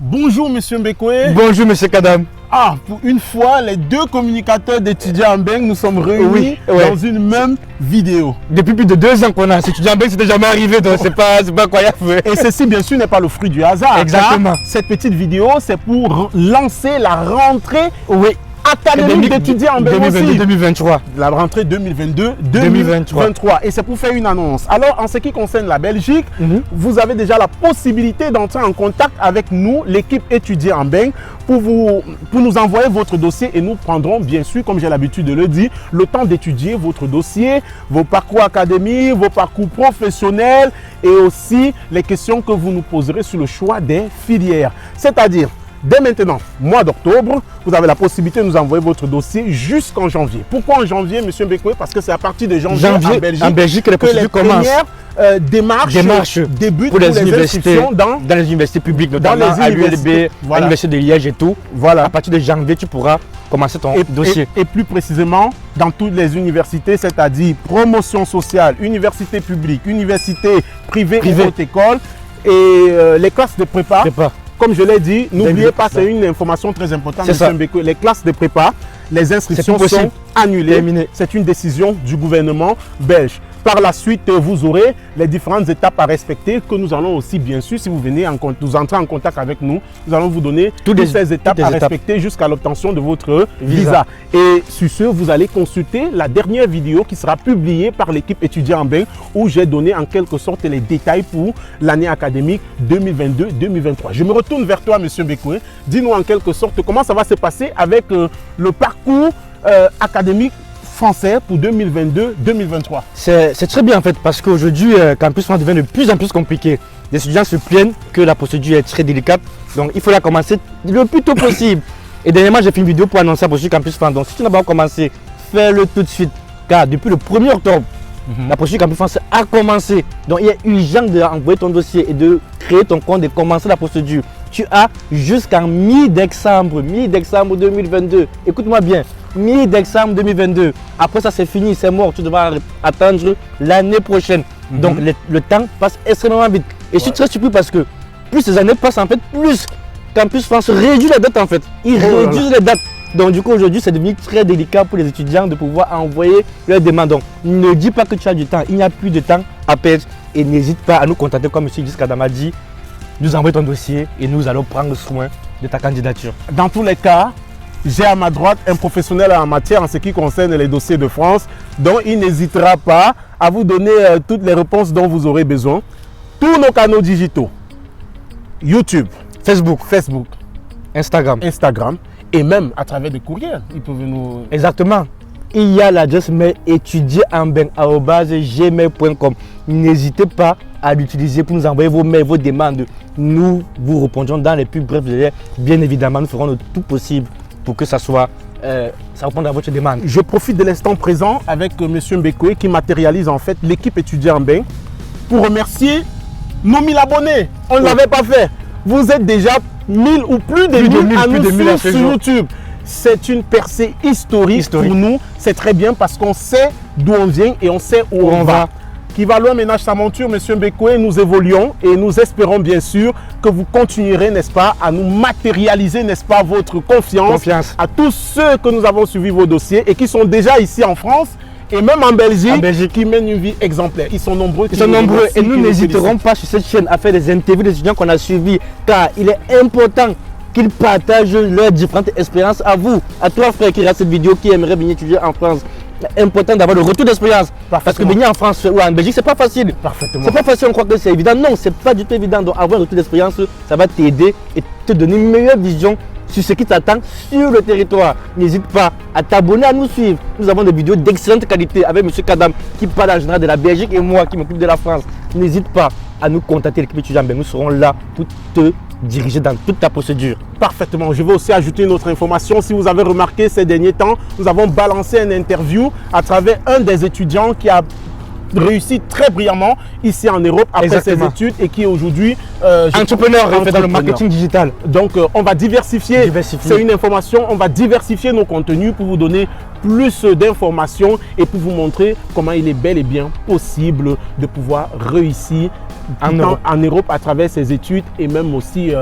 Bonjour Monsieur Mbekwe. Bonjour Monsieur Kadam. Ah, pour une fois, les deux communicateurs d'étudiants en Beng, nous sommes réunis dans une même vidéo. Depuis plus de 2 ans qu'on a. Ces étudiants en Beng, c'était jamais arrivé, donc c'est pas incroyable. Et ceci, bien sûr, n'est pas le fruit du hasard. Exactement. Cette petite vidéo, c'est pour lancer la rentrée académique d'étudiants en Beng aussi. 2023. La rentrée 2022-2023. Et c'est pour faire une annonce. Alors, en ce qui concerne la Belgique, vous avez déjà la possibilité d'entrer en contact avec nous, l'équipe étudiante en Beng, pour nous envoyer votre dossier et nous prendrons, bien sûr, comme j'ai l'habitude de le dire, le temps d'étudier votre dossier, vos parcours académiques, vos parcours professionnels et aussi les questions que vous nous poserez sur le choix des filières. C'est-à-dire, dès maintenant, mois d'octobre, vous avez la possibilité de nous envoyer votre dossier jusqu'en janvier. Pourquoi en janvier, M. Mbekwe? Parce que c'est à partir de janvier en Belgique que les premières démarches débutent pour les universités, dans les universités publiques, notamment à l'ULB, à l'Université de Liège et tout. Voilà. À partir de janvier, tu pourras commencer ton dossier. Et plus précisément, dans toutes les universités, c'est-à-dire promotion sociale, université publique, université privée ou haute école et les classes de prépa. Comme je l'ai dit, n'oubliez pas, c'est une information très importante, M. Mbekwe. Les classes de prépa, les inscriptions sont annulées. C'est une décision du gouvernement belge. Par la suite, vous aurez les différentes étapes à respecter que nous allons aussi, bien sûr, si vous venez vous entrez en contact avec nous, nous allons vous donner toutes ces étapes à respecter jusqu'à l'obtention de votre visa. Et sur ce, vous allez consulter la dernière vidéo qui sera publiée par l'équipe étudiante en Beng où j'ai donné en quelque sorte les détails pour l'année académique 2022-2023. Je me retourne vers toi, M. Mbekwe. Dis-nous en quelque sorte comment ça va se passer avec le parcours académique français pour 2022-2023. C'est très bien en fait parce qu'aujourd'hui, Campus France devient de plus en plus compliqué. Les étudiants se plaignent que la procédure est très délicate, donc il faut la commencer le plus tôt possible. Et dernièrement, j'ai fait une vidéo pour annoncer la procédure Campus France. Donc si tu n'as pas commencé, fais-le tout de suite. Car depuis le 1er octobre, la procédure Campus France a commencé. Donc il est urgent d'envoyer ton dossier et de créer ton compte et commencer la procédure. Tu as jusqu'en mi-décembre 2022. Écoute-moi bien, mi-décembre 2022. Après ça, c'est fini, c'est mort. Tu devras attendre l'année prochaine. Donc le temps passe extrêmement vite. Et je suis très surpris parce que plus ces années passent, en fait, plus Campus France réduit les dates en fait. Ils réduisent les dates. Donc du coup, aujourd'hui, c'est devenu très délicat pour les étudiants de pouvoir envoyer leurs demandes. Donc ne dis pas que tu as du temps. Il n'y a plus de temps à perdre. Et n'hésite pas à nous contacter comme M. Kadam a dit. Nous envoyer ton dossier et nous allons prendre soin de ta candidature. Dans tous les cas, j'ai à ma droite un professionnel en matière en ce qui concerne les dossiers de France, dont il n'hésitera pas à vous donner toutes les réponses dont vous aurez besoin. Tous nos canaux digitaux, YouTube, Facebook, Instagram et même à travers des courriels. Ils peuvent nous... Exactement. Il y a l'adresse mail étudientenbeng@gmail.com. N'hésitez pas à l'utiliser pour nous envoyer vos mails, vos demandes. Nous vous répondrons dans les plus brefs délais. Bien évidemment, nous ferons le tout possible pour que ça soit ça réponde à votre demande. Je profite de l'instant présent avec M. Mbekwe qui matérialise en fait l'équipe étudiante en Beng pour remercier nos 1000 abonnés. On ne l'avait pas fait. Vous êtes déjà 1000 ou plus de 1000 à nous suivre sur YouTube. C'est une percée historique pour nous. C'est très bien parce qu'on sait d'où on vient et on sait où on va. Qui va loin ménage sa monture, M. Mbekwe, nous évoluons et nous espérons bien sûr que vous continuerez, n'est-ce pas, à nous matérialiser, n'est-ce pas, votre confiance à tous ceux que nous avons suivi vos dossiers et qui sont déjà ici en France et même en Belgique, qui mènent une vie exemplaire. Ils sont nombreux. Et nous n'hésiterons pas sur cette chaîne à faire des interviews des étudiants qu'on a suivis car il est important qu'ils partagent leurs différentes expériences à vous, à toi frère qui regarde cette vidéo, qui aimerait venir étudier en France. C'est important d'avoir le retour d'expérience. Parce que venir en France ou en Belgique, c'est pas facile. C'est pas facile, on croit que c'est évident. Non, c'est pas du tout évident. Donc avoir un retour d'expérience, ça va t'aider et te donner une meilleure vision sur ce qui t'attend sur le territoire. N'hésite pas à t'abonner, à nous suivre. Nous avons des vidéos d'excellente qualité avec M. Kadam qui parle en général de la Belgique et moi qui m'occupe de la France. N'hésite pas à nous contacter, l'équipe étudiante. Nous serons là pour te diriger dans toute ta procédure. Parfaitement. Je vais aussi ajouter une autre information. Si vous avez remarqué ces derniers temps, nous avons balancé une interview à travers un des étudiants qui a réussi très brillamment ici en Europe après ses études et qui est aujourd'hui entrepreneur dans le marketing digital. Donc on va diversifier. C'est une information, on va diversifier nos contenus pour vous donner plus d'informations et pour vous montrer comment il est bel et bien possible de pouvoir réussir en Europe à travers ses études et même aussi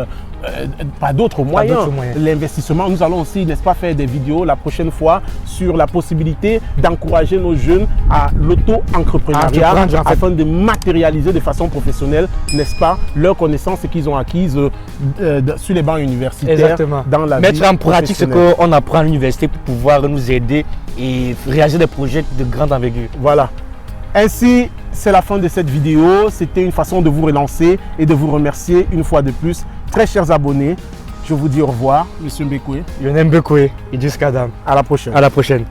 pas d'autres moyens. moyens. L'investissement, nous allons aussi, n'est-ce pas, faire des vidéos la prochaine fois sur la possibilité d'encourager nos jeunes à l'auto-entrepreneuriat afin de matérialiser de façon professionnelle, n'est-ce pas, leurs connaissances qu'ils ont acquises sur les bancs universitaires. Exactement. Dans la Mettre vie en pratique ce professionnelle. qu'on apprend à l'université pour pouvoir nous aider et réaliser des projets de grande envergure. Voilà. Ainsi, c'est la fin de cette vidéo. C'était une façon de vous relancer et de vous remercier une fois de plus. Très chers abonnés, je vous dis au revoir. Monsieur Mbekwe. Lionel Mbekwe et Idriss Kadam. À la prochaine. À la prochaine.